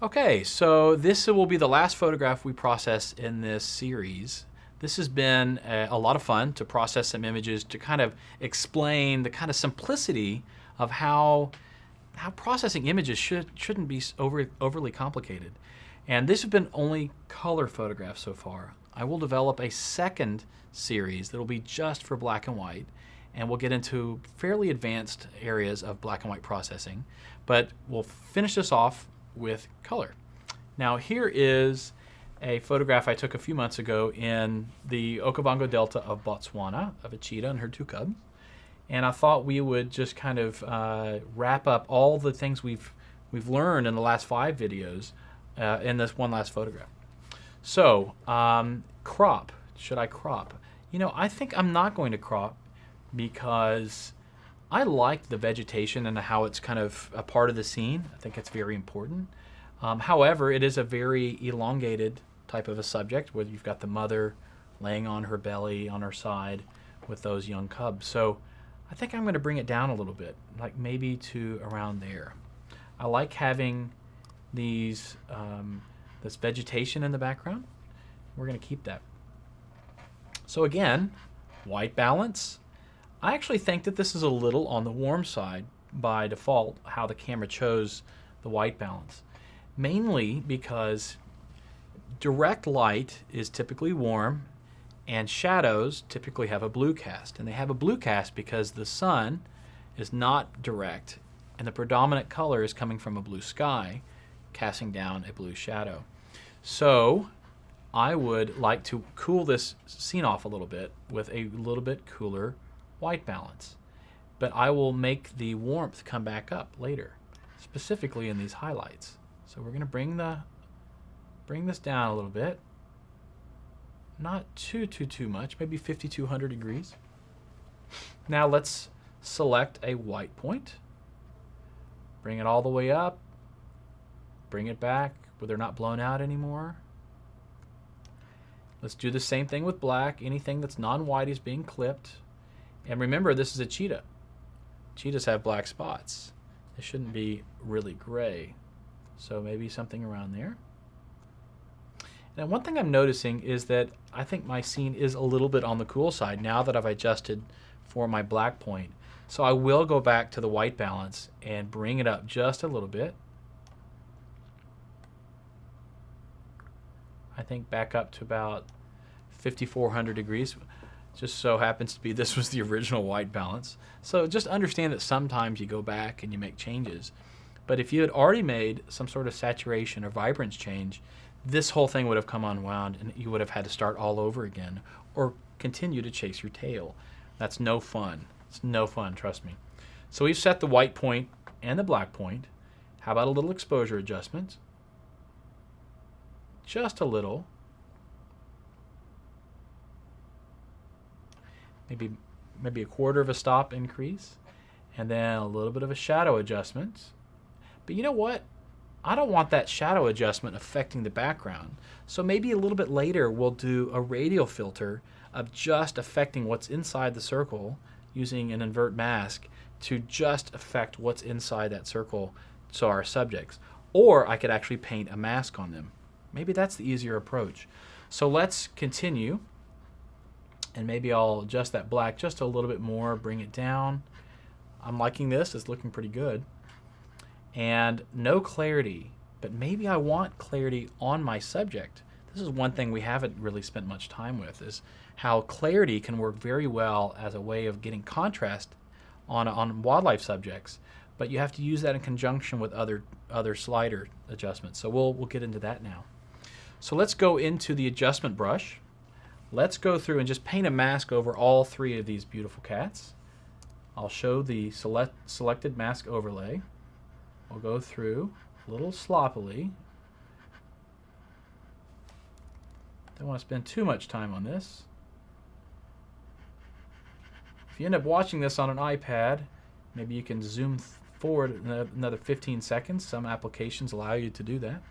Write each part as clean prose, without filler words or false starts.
Okay, so this will be the last photograph we process in this series. This has been a lot of fun to process some images to kind of explain the kind of simplicity of how processing images shouldn't be overly complicated. And this has been only color photographs so far. I will develop a second series that will be just for black and white, and we'll get into fairly advanced areas of black and white processing. But we'll finish this off with color. Now here is a photograph I took a few months ago in the Okavango Delta of Botswana of a cheetah and her two cubs. And I thought we would just kind of wrap up all the things we've learned in the last 5 videos in this one last photograph. So crop. Should I crop? You know, I think I'm not going to crop because I like the vegetation and how it's kind of a part of the scene. I think it's very important. However, it is a very elongated type of a subject where you've got the mother laying on her belly on her side with those young cubs. So I think I'm going to bring it down a little bit, like maybe to around there. I like having these this vegetation in the background. We're going to keep that. So again, white balance. I actually think that this is a little on the warm side by default, how the camera chose the white balance. Mainly because direct light is typically warm and shadows typically have a blue cast. And they have a blue cast because the sun is not direct and the predominant color is coming from a blue sky, casting down a blue shadow. So I would like to cool this scene off a little bit with a little bit cooler white balance. But I will make the warmth come back up later, specifically in these highlights. So we're going to bring this down a little bit. Not too much, maybe 5200 degrees. Now let's select a white point. Bring it all the way up. Bring it back where they're not blown out anymore. Let's do the same thing with black. Anything that's non-white is being clipped. And remember, this is a cheetah. Cheetahs have black spots. It shouldn't be really gray. So maybe something around there. Now one thing I'm noticing is that I think my scene is a little bit on the cool side now that I've adjusted for my black point. So I will go back to the white balance and bring it up just a little bit. I think back up to about 5400 degrees. Just so happens to be this was the original white balance. So just understand that sometimes you go back and you make changes. But if you had already made some sort of saturation or vibrance change, this whole thing would have come unwound and you would have had to start all over again or continue to chase your tail. That's no fun. It's no fun, trust me. So we've set the white point and the black point. How about a little exposure adjustment? Just a little. Maybe a quarter of a stop increase, and then a little bit of a shadow adjustment. But you know what? I don't want that shadow adjustment affecting the background. So maybe a little bit later we'll do a radial filter of just affecting what's inside the circle using an invert mask to just affect what's inside that circle, so our subjects. Or I could actually paint a mask on them. Maybe that's the easier approach. So let's continue. And maybe I'll adjust that black just a little bit more, bring it down. I'm liking this, it's looking pretty good. And no clarity, but maybe I want clarity on my subject. This is one thing we haven't really spent much time with, is how clarity can work very well as a way of getting contrast on wildlife subjects, but you have to use that in conjunction with other slider adjustments. So we'll get into that now. So let's go into the adjustment brush. Let's go through and just paint a mask over all 3 of these beautiful cats. I'll show the selected mask overlay. We'll go through a little sloppily. Don't want to spend too much time on this. If you end up watching this on an iPad, maybe you can zoom forward another 15 seconds. Some applications allow you to do that.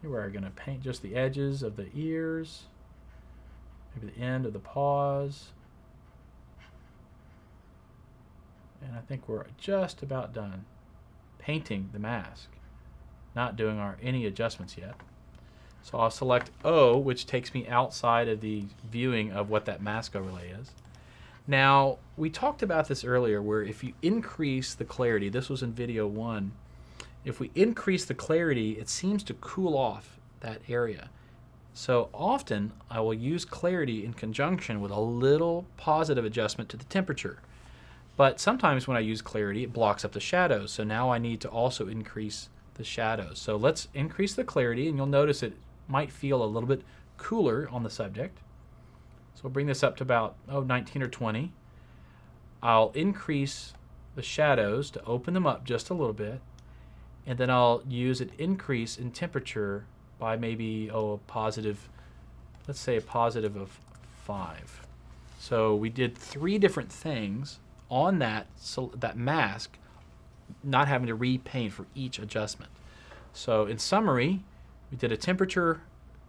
We're going to paint just the edges of the ears maybe the end of the pause. And I think we're just about done painting the mask, not doing any adjustments yet. So I'll select O, which takes me outside of the viewing of what that mask overlay is. Now, we talked about this earlier, where if you increase the clarity, this was in video 1, if we increase the clarity, it seems to cool off that area. So often, I will use clarity in conjunction with a little positive adjustment to the temperature. But sometimes when I use clarity, it blocks up the shadows. So now I need to also increase the shadows. So let's increase the clarity, and you'll notice it might feel a little bit cooler on the subject. So we'll bring this up to about 19 or 20. I'll increase the shadows to open them up just a little bit, and then I'll use an increase in temperature by maybe a positive, let's say a positive of 5. So we did 3 different things on that mask, not having to repaint for each adjustment. So in summary, we did a temperature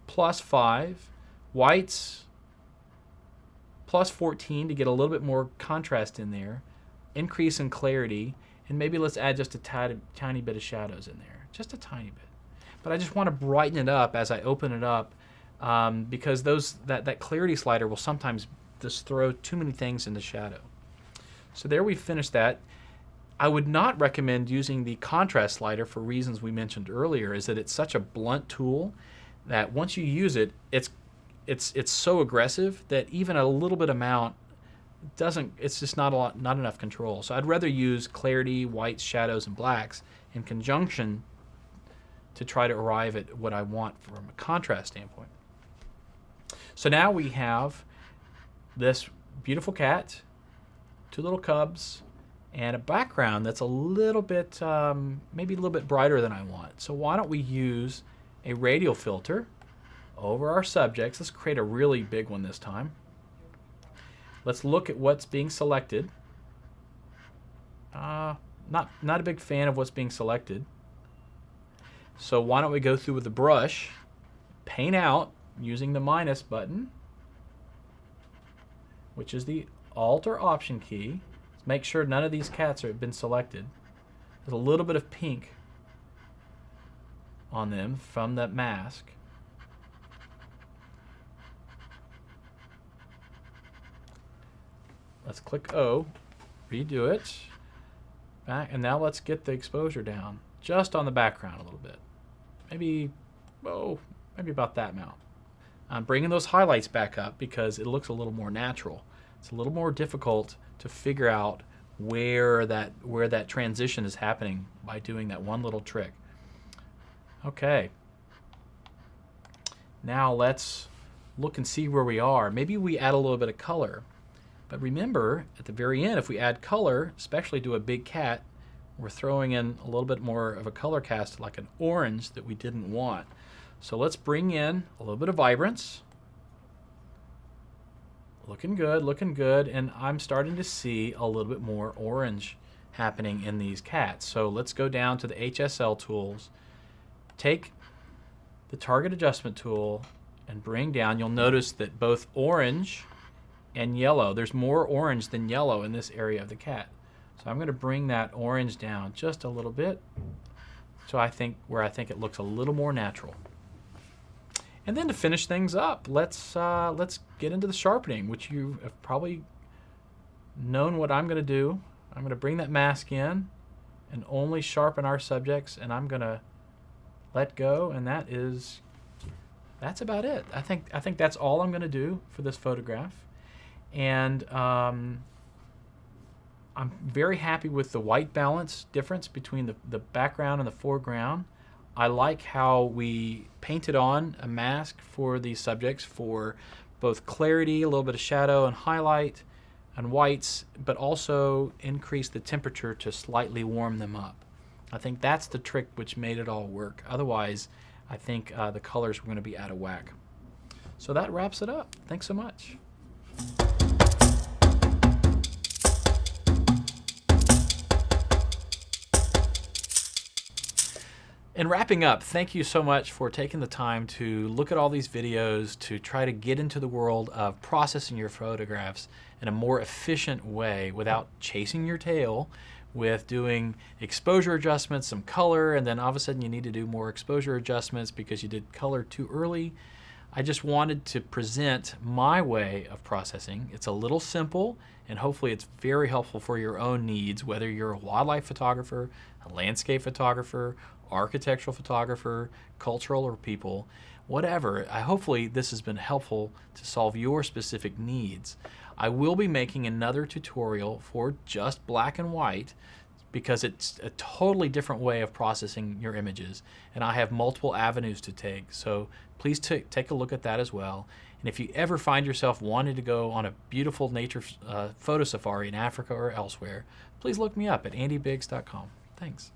plus 5, whites plus 14 to get a little bit more contrast in there, increase in clarity, and maybe let's add just a tiny bit of shadows in there, just a tiny bit. But I just want to brighten it up as I open it up, because that clarity slider will sometimes just throw too many things in the shadow. So there we finished that. I would not recommend using the contrast slider for reasons we mentioned earlier, is that it's such a blunt tool that once you use it, it's so aggressive that even a little bit amount it's just not enough control. So I'd rather use clarity, whites, shadows, and blacks in conjunction to try to arrive at what I want from a contrast standpoint. So now we have this beautiful cat, 2 little cubs, and a background that's a little bit, maybe a little bit brighter than I want. So why don't we use a radial filter over our subjects. Let's create a really big one this time. Let's look at what's being selected. Not a big fan of what's being selected. So why don't we go through with the brush, paint out using the minus button, which is the Alt or Option key. Let's make sure none of these cats have been selected. There's a little bit of pink on them from that mask. Let's click O, redo it, back, and now let's get the exposure down just on the background a little bit. Maybe about that amount. I'm bringing those highlights back up because it looks a little more natural. It's a little more difficult to figure out where that transition is happening by doing that one little trick. Okay. Now let's look and see where we are. Maybe we add a little bit of color. But remember, at the very end, if we add color, especially to a big cat, we're throwing in a little bit more of a color cast, like an orange that we didn't want. So let's bring in a little bit of vibrance. Looking good, looking good. And I'm starting to see a little bit more orange happening in these cats. So let's go down to the HSL tools, take the target adjustment tool, and bring down. You'll notice that both orange and yellow, there's more orange than yellow in this area of the cat. So I'm going to bring that orange down just a little bit, so I think it looks a little more natural. And then to finish things up, let's get into the sharpening, which you have probably known what I'm going to do. I'm going to bring that mask in and only sharpen our subjects, and I'm going to let go, and that's about it. I think that's all I'm going to do for this photograph. And I'm very happy with the white balance difference between the background and the foreground. I like how we painted on a mask for these subjects for both clarity, a little bit of shadow and highlight, and whites, but also increase the temperature to slightly warm them up. I think that's the trick which made it all work. Otherwise, I think the colors were going to be out of whack. So that wraps it up. Thanks so much. In wrapping up, thank you so much for taking the time to look at all these videos to try to get into the world of processing your photographs in a more efficient way without chasing your tail with doing exposure adjustments, some color, and then all of a sudden you need to do more exposure adjustments because you did color too early. I just wanted to present my way of processing. It's a little simple, and hopefully it's very helpful for your own needs, whether you're a wildlife photographer, a landscape photographer, architectural photographer, cultural or people, whatever. Hopefully this has been helpful to solve your specific needs. I will be making another tutorial for just black and white because it's a totally different way of processing your images, and I have multiple avenues to take. So please take a look at that as well. And if you ever find yourself wanting to go on a beautiful nature photo safari in Africa or elsewhere, please look me up at andybiggs.com. Thanks.